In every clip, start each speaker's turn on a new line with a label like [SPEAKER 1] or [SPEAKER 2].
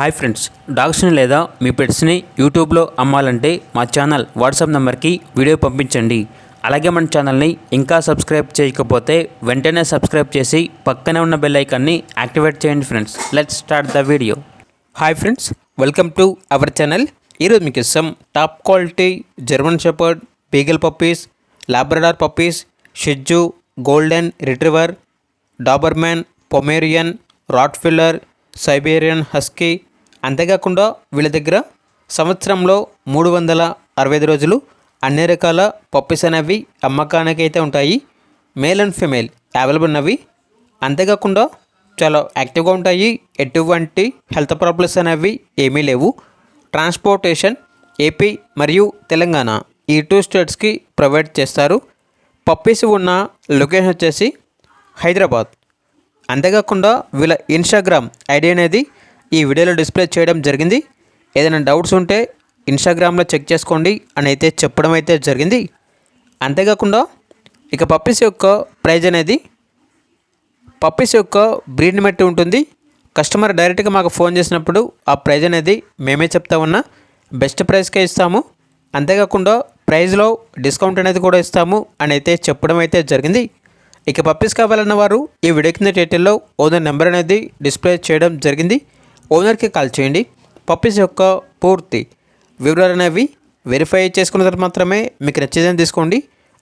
[SPEAKER 1] Hi friends, డాగ్స్ని లేదా మీ పెట్స్ని యూట్యూబ్లో అమ్మాలంటే మా ఛానల్ వాట్సాప్ నెంబర్కి వీడియో పంపించండి. అలాగే మన ఛానల్ని ఇంకా సబ్స్క్రైబ్ చేయకపోతే వెంటనే సబ్స్క్రైబ్ చేసి పక్కనే ఉన్న బెల్ ఐకాన్ని యాక్టివేట్ చేయండి friends. Let's start the video. Hi friends, welcome to our channel. ఈరోజు మీకు ఇష్టం top quality German shepherd, beagle puppies, Labrador puppies, shih tzu, golden retriever, Dobermann, Pomeranian, rottweiler, Siberian husky, అంతేకాకుండా వీళ్ళ దగ్గర సంవత్సరంలో 365 రోజులు అన్ని రకాల పప్పీస్ అనేవి అమ్మకానికి అయితే ఉంటాయి. మేల్ అండ్ ఫీమేల్ అవైలబుల్ ఉన్నవి. అంతేకాకుండా చాలా యాక్టివ్గా ఉంటాయి. ఎటువంటి హెల్త్ ప్రాబ్లమ్స్ అనేవి ఏమీ లేవు. ట్రాన్స్పోర్టేషన్ ఏపీ మరియు తెలంగాణ ఈ 2 స్టేట్స్కి ప్రొవైడ్ చేస్తారు. పప్పీస్ ఉన్న లొకేషన్ వచ్చేసి హైదరాబాద్. అంతేకాకుండా వీళ్ళ ఇన్స్టాగ్రామ్ ఐడి అనేది ఈ వీడియోలో డిస్ప్లే చేయడం జరిగింది. ఏదైనా డౌట్స్ ఉంటే ఇన్స్టాగ్రామ్లో చెక్ చేసుకోండి అని అయితే చెప్పడం అయితే జరిగింది. అంతేకాకుండా ఇక పప్పీస్ యొక్క ప్రైజ్ అనేది పప్పీస్ యొక్క బ్రీడ్ని బట్టి ఉంటుంది. కస్టమర్ డైరెక్ట్గా మాకు ఫోన్ చేసినప్పుడు ఆ ప్రైజ్ అనేది మేమే చెప్తా ఉన్నా బెస్ట్ ప్రైస్కే ఇస్తాము. అంతేకాకుండా ప్రైజ్లో డిస్కౌంట్ అనేది కూడా ఇస్తాము అని అయితే చెప్పడం అయితే జరిగింది. ఇక పప్పీస్ కావాలన్న వారు ఈ వీడియో కింద టైటిల్లో ఓనర్ నెంబర్ అనేది డిస్ప్లే చేయడం జరిగింది. ఓనర్కి కాల్ చేయండి. పప్పీస్ యొక్క పూర్తి వివరాలు అనేవి వెరిఫై చేసుకున్న తర్వాత మాత్రమే మీకు నచ్చేదని తీసుకోండి.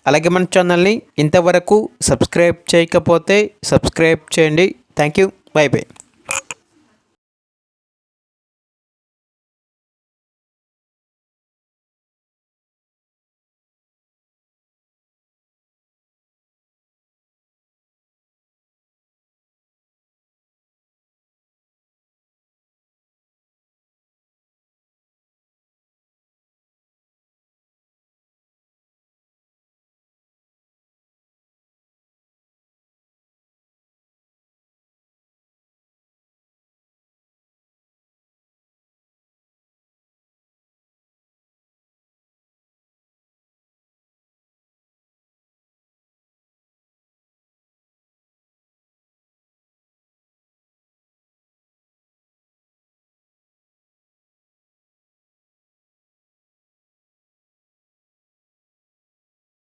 [SPEAKER 1] అలాగే మన ఛానల్ని ఇంతవరకు సబ్స్క్రైబ్ చేయకపోతే సబ్స్క్రైబ్ చేయండి. Thank you. By by.